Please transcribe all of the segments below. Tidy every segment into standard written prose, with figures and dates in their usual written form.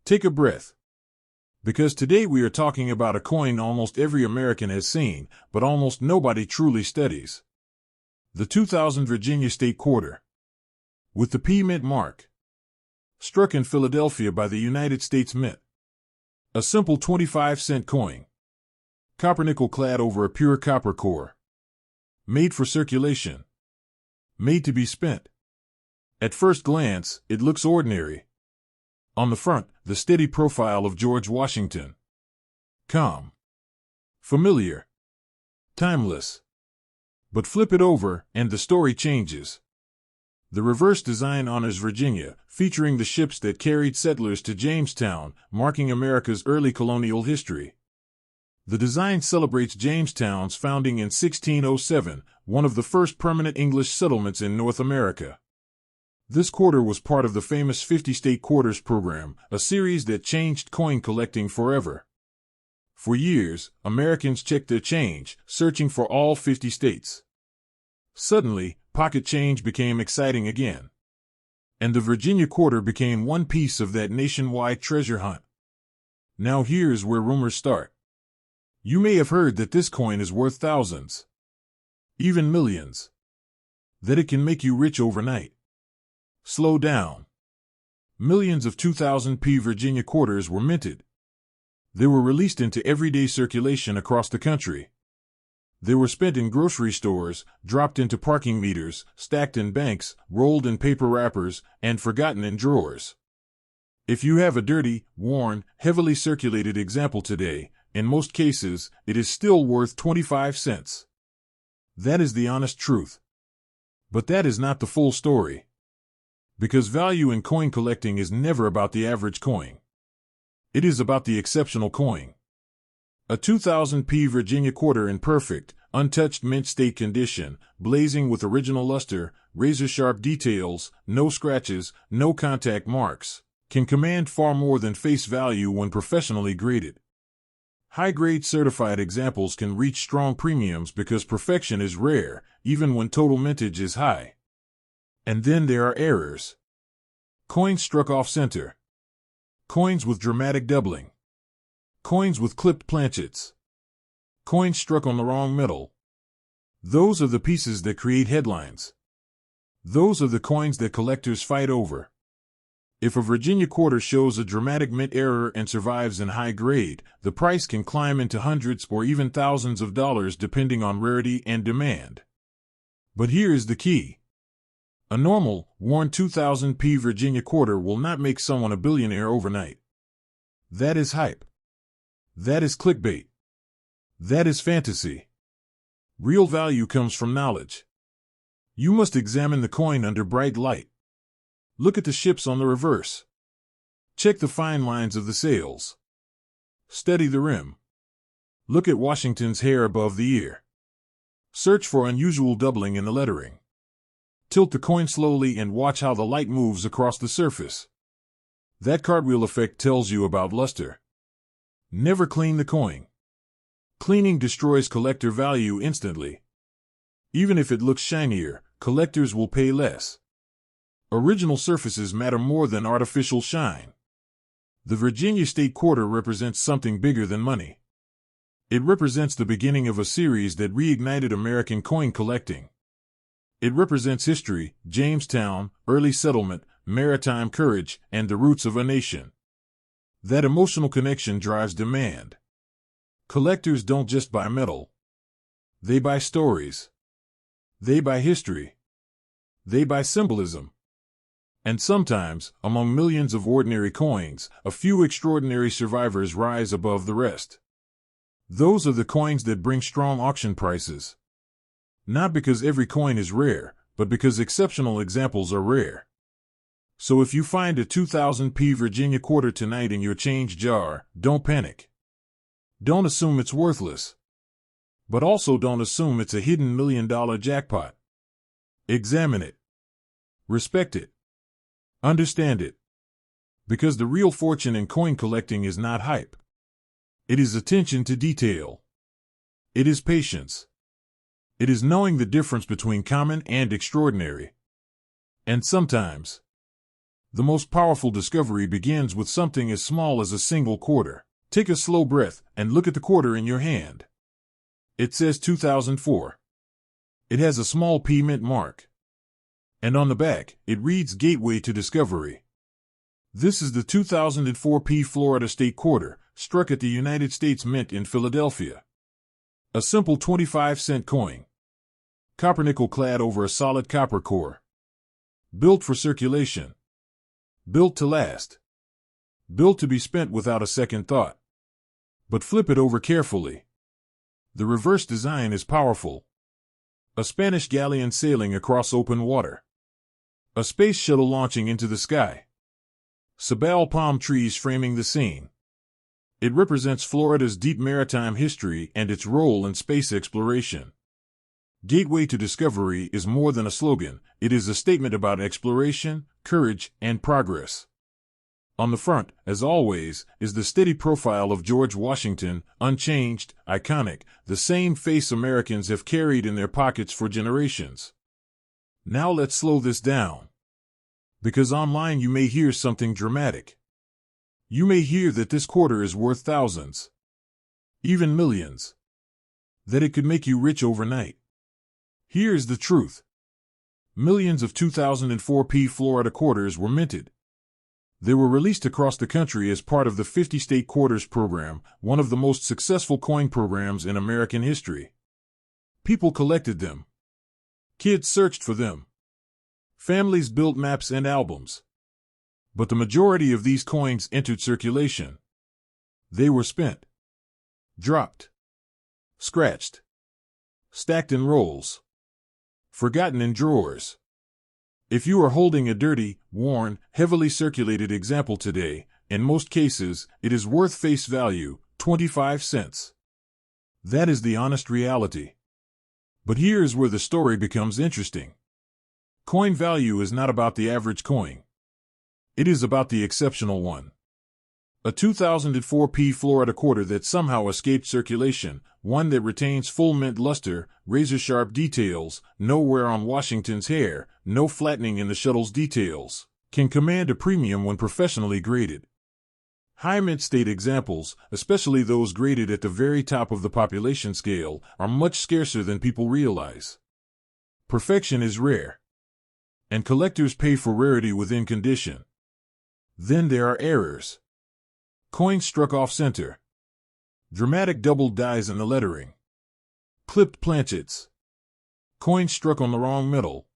Take a breath. Because today we are talking about a coin almost every American has seen, but almost nobody truly studies. The 2000 Virginia State Quarter. With the P Mint mark. Struck in Philadelphia by the United States Mint. A simple 25-cent coin. Copper-nickel clad over a pure copper core. Made for circulation. Made to be spent. At first glance, it looks ordinary. On the front, the steady profile of George Washington. Calm. Familiar. Timeless. But flip it over, and the story changes. The reverse design honors Virginia, featuring the ships that carried settlers to Jamestown, marking America's early colonial history. The design celebrates Jamestown's founding in 1607, one of the first permanent English settlements in North America. This quarter was part of the famous 50-State Quarters program, a series that changed coin collecting forever. For years, Americans checked their change, searching for all 50 states. Suddenly, pocket change became exciting again. And the Virginia quarter became one piece of that nationwide treasure hunt. Now here's where rumors start. You may have heard that this coin is worth thousands, even millions, that it can make you rich overnight. Slow down. Millions of 2000p Virginia quarters were minted. They were released into everyday circulation across the country. They were spent in grocery stores, dropped into parking meters, stacked in banks, rolled in paper wrappers, and forgotten in drawers. If you have a dirty, worn, heavily circulated example today, in most cases, it is still worth 25 cents. That is the honest truth. But that is not the full story. Because value in coin collecting is never about the average coin. It is about the exceptional coin. A 2000p Virginia quarter in perfect, untouched mint state condition, blazing with original luster, razor-sharp details, no scratches, no contact marks, can command far more than face value when professionally graded. High-grade certified examples can reach strong premiums because perfection is rare, even when total mintage is high. And then there are errors. Coins struck off-center. Coins with dramatic doubling. Coins with clipped planchets. Coins struck on the wrong metal. Those are the pieces that create headlines. Those are the coins that collectors fight over. If a Virginia quarter shows a dramatic mint error and survives in high grade, the price can climb into hundreds or even thousands of dollars depending on rarity and demand. But here is the key. A normal, worn 2000p Virginia quarter will not make someone a billionaire overnight. That is hype. That is clickbait. That is fantasy. Real value comes from knowledge. You must examine the coin under bright light. Look at the ships on the reverse. Check the fine lines of the sails. Study the rim. Look at Washington's hair above the ear. Search for unusual doubling in the lettering. Tilt the coin slowly and watch how the light moves across the surface. That cartwheel effect tells you about luster. Never clean the coin. Cleaning destroys collector value instantly. Even if it looks shinier, collectors will pay less. Original surfaces matter more than artificial shine. The Virginia State Quarter represents something bigger than money. It represents the beginning of a series that reignited American coin collecting. It represents history, Jamestown, early settlement, maritime courage, and the roots of a nation. That emotional connection drives demand. Collectors don't just buy metal. They buy stories. They buy history. They buy symbolism. And sometimes, among millions of ordinary coins, a few extraordinary survivors rise above the rest. Those are the coins that bring strong auction prices. Not because every coin is rare, but because exceptional examples are rare. So if you find a 2000p Virginia quarter tonight in your change jar, don't panic. Don't assume it's worthless. But also don't assume it's a hidden million-dollar jackpot. Examine it. Respect it. Understand it. Because the real fortune in coin collecting is not hype. It is attention to detail. It is patience. It is knowing the difference between common and extraordinary. And sometimes, The most powerful discovery begins with something as small as a single quarter. Take a slow breath and look at the quarter in your hand. It says 2004. It has a small P mint mark. And on the back, it reads Gateway to Discovery. This is the 2004 P Florida State Quarter, struck at the United States Mint in Philadelphia. A simple 25-cent coin. Copper-nickel clad over a solid copper core. Built for circulation. Built to last. Built to be spent without a second thought. But flip it over carefully. The reverse design is powerful. A Spanish galleon sailing across open water. A space shuttle launching into the sky. Sabal palm trees framing the scene. It represents Florida's deep maritime history and its role in space exploration. Gateway to Discovery is more than a slogan, it is a statement about exploration, courage, and progress. On the front, as always, is the steady profile of George Washington, unchanged, iconic, the same face Americans have carried in their pockets for generations. Now let's slow this down. Because online you may hear something dramatic. You may hear that this quarter is worth thousands, even millions. That it could make you rich overnight. Here's the truth. Millions of 2004 P Florida quarters were minted. They were released across the country as part of the 50 State Quarters program, one of the most successful coin programs in American history. People collected them. Kids searched for them. Families built maps and albums. But the majority of these coins entered circulation. They were spent. Dropped. Scratched. Stacked in rolls. Forgotten in drawers. If you are holding a dirty, worn, heavily circulated example today, in most cases, it is worth face value, 25 cents. That is the honest reality. But here's where the story becomes interesting. Coin value is not about the average coin. It is about the exceptional one. A 2004 P Florida quarter that somehow escaped circulation, one that retains full mint luster, razor-sharp details, no wear on Washington's hair, no flattening in the shuttle's details, can command a premium when professionally graded. High mint state examples, especially those graded at the very top of the population scale, are much scarcer than people realize. Perfection is rare. And collectors pay for rarity within condition. Then there are errors. Coins struck off center. Dramatic doubled dies in the lettering. Clipped planchets. Coins struck on the wrong metal.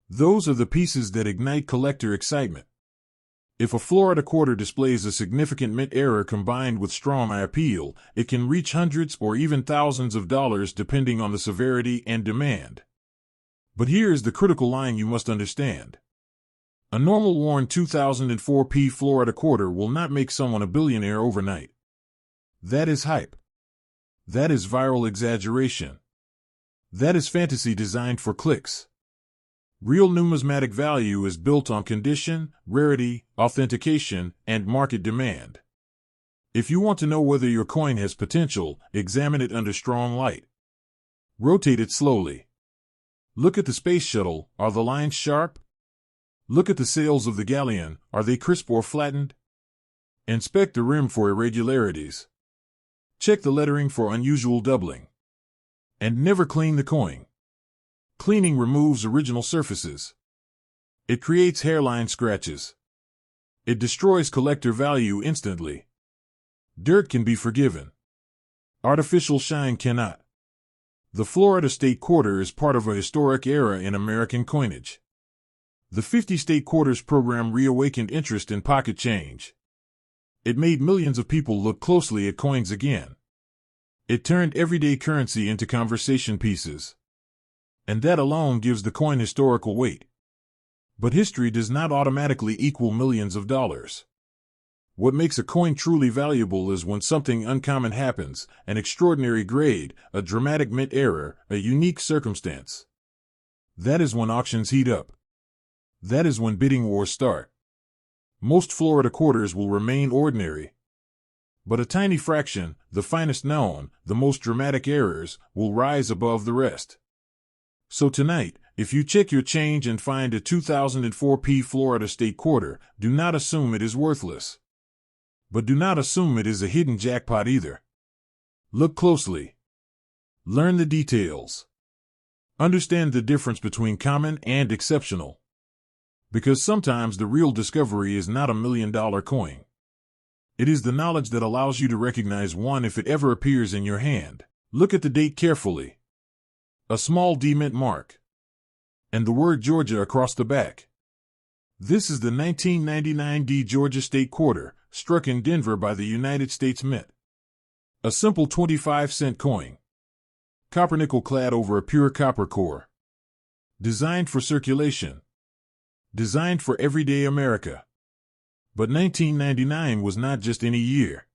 Those are the pieces that ignite collector excitement. If a Florida quarter displays a significant mint error combined with strong eye appeal, it can reach hundreds or even thousands of dollars depending on the severity and demand. But here is the critical line you must understand. A normal worn 2004 P Florida quarter will not make someone a billionaire overnight. That is hype. That is viral exaggeration. That is fantasy designed for clicks. Real numismatic value is built on condition, rarity, authentication, and market demand. If you want to know whether your coin has potential, examine it under strong light. Rotate it slowly. Look at the space shuttle, are the lines sharp? Look at the sails of the galleon, are they crisp or flattened? Inspect the rim for irregularities. Check the lettering for unusual doubling. And never clean the coin. Cleaning removes original surfaces. It creates hairline scratches. It destroys collector value instantly. Dirt can be forgiven. Artificial shine cannot. The Florida State Quarter is part of a historic era in American coinage. The 50 State Quarters program reawakened interest in pocket change. It made millions of people look closely at coins again. It turned everyday currency into conversation pieces. And that alone gives the coin historical weight. But history does not automatically equal millions of dollars. What makes a coin truly valuable is when something uncommon happens, an extraordinary grade, a dramatic mint error, a unique circumstance. That is when auctions heat up. That is when bidding wars start. Most Florida quarters will remain ordinary. But a tiny fraction, the finest known, the most dramatic errors, will rise above the rest. So tonight, If you check your change and find a 2004 Florida State quarter, do not assume it is worthless. But do not assume it is a hidden jackpot either. Look closely. Learn the details. Understand the difference between common and exceptional. Because sometimes the real discovery is not $1 million coin. It is the knowledge that allows you to recognize one if it ever appears in your hand. Look at the date carefully. A small D mint mark. And the word Georgia across the back. This is the 1999 D Georgia State quarter, struck in Denver by the United States Mint. A simple 25-cent coin. Copper nickel clad over a pure copper core. Designed for circulation. Designed for everyday America. But 1999 was not just any year.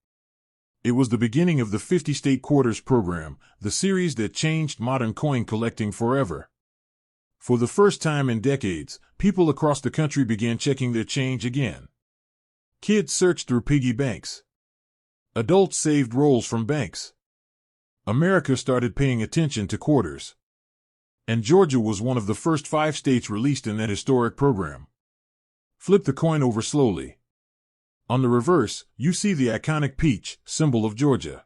It was the beginning of the 50 State Quarters program, the series that changed modern coin collecting forever. For the first time in decades, people across the country began checking their change again. Kids searched through piggy banks. Adults saved rolls from banks. America started paying attention to quarters. And Georgia was one of the first 5 states released in that historic program. Flip the coin over slowly. On the reverse, you see the iconic peach, symbol of Georgia.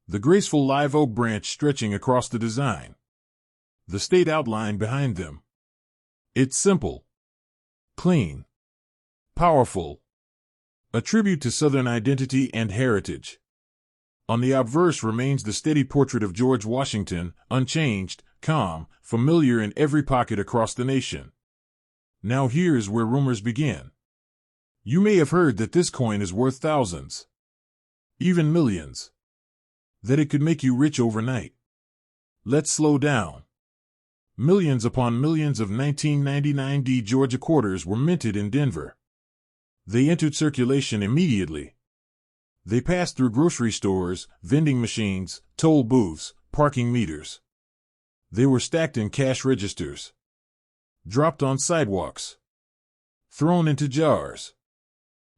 The graceful live oak branch stretching across the design. The state outline behind them. It's simple. Clean. Powerful. A tribute to Southern identity and heritage. On the obverse remains the steady portrait of George Washington, unchanged, calm, familiar in every pocket across the nation. Now here is where rumors begin. You may have heard that this coin is worth thousands. Even millions. That it could make you rich overnight. Let's slow down. Millions upon millions of 1999 D Georgia quarters were minted in Denver. They entered circulation immediately. They passed through grocery stores, vending machines, toll booths, parking meters. They were stacked in cash registers. Dropped on sidewalks. Thrown into jars.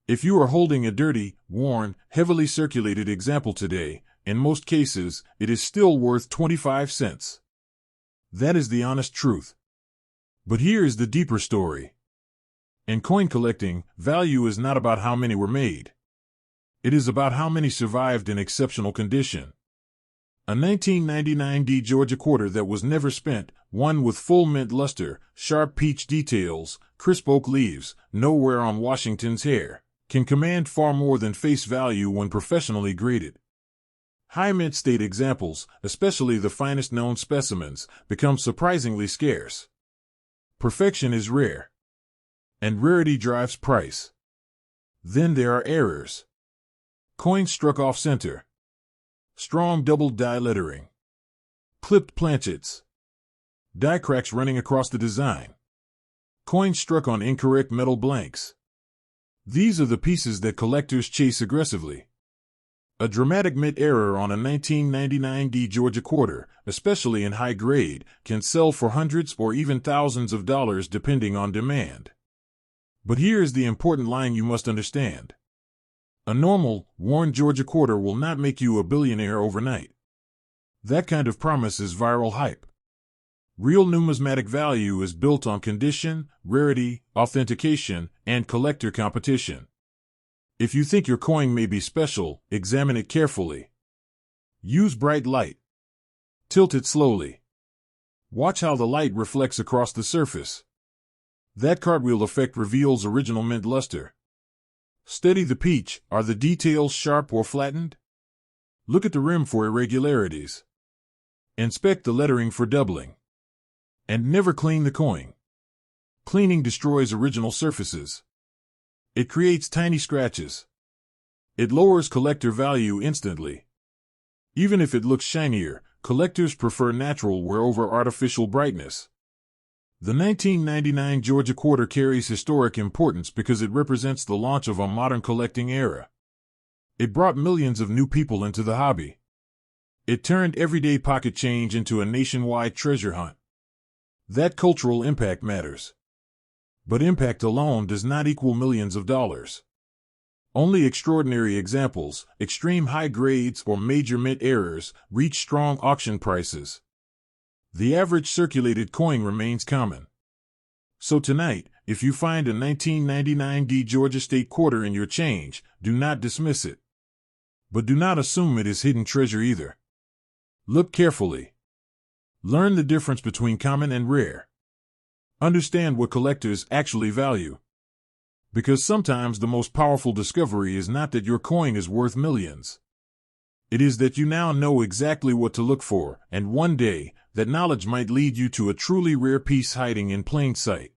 If you are holding a dirty, worn, heavily circulated example today, in most cases, it is still worth 25 cents. That is the honest truth. But here is the deeper story. In coin collecting, value is not about how many were made. It is about how many survived in exceptional condition. A 1999 D Georgia quarter that was never spent, one with full mint luster, sharp peach details, crisp oak leaves, no wear on Washington's hair, can command far more than face value when professionally graded. High mint state examples, especially the finest known specimens, become surprisingly scarce. Perfection is rare. And rarity drives price. Then there are errors. Coins struck off center. Strong double die lettering. Clipped planchets. Die cracks running across the design. Coins struck on incorrect metal blanks. These are the pieces that collectors chase aggressively. A dramatic mint error on a 1999 D Georgia quarter, especially in high grade, can sell for hundreds or even thousands of dollars depending on demand. But here is the important line you must understand. A normal, worn Georgia quarter will not make you a billionaire overnight. That kind of promise is viral hype. Real numismatic value is built on condition, rarity, authentication, and collector competition. If you think your coin may be special, examine it carefully. Use bright light. Tilt it slowly. Watch how the light reflects across the surface. That cartwheel effect reveals original mint luster. Study the peach. Are the details sharp or flattened? Look at the rim for irregularities. Inspect the lettering for doubling. And never clean the coin. Cleaning destroys original surfaces. It creates tiny scratches. It lowers collector value instantly. Even if it looks shinier, collectors prefer natural wear over artificial brightness. The 1999 Georgia quarter carries historic importance because it represents the launch of a modern collecting era. It brought millions of new people into the hobby. It turned everyday pocket change into a nationwide treasure hunt. That cultural impact matters. But impact alone does not equal millions of dollars. Only extraordinary examples, extreme high grades or major mint errors, reach strong auction prices. The average circulated coin remains common. So tonight, if you find a 1999 D Georgia State quarter in your change, do not dismiss it. But do not assume it is hidden treasure either. Look carefully. Learn the difference between common and rare. Understand what collectors actually value. Because sometimes the most powerful discovery is not that your coin is worth millions. It is that you now know exactly what to look for, and one day, that knowledge might lead you to a truly rare piece hiding in plain sight.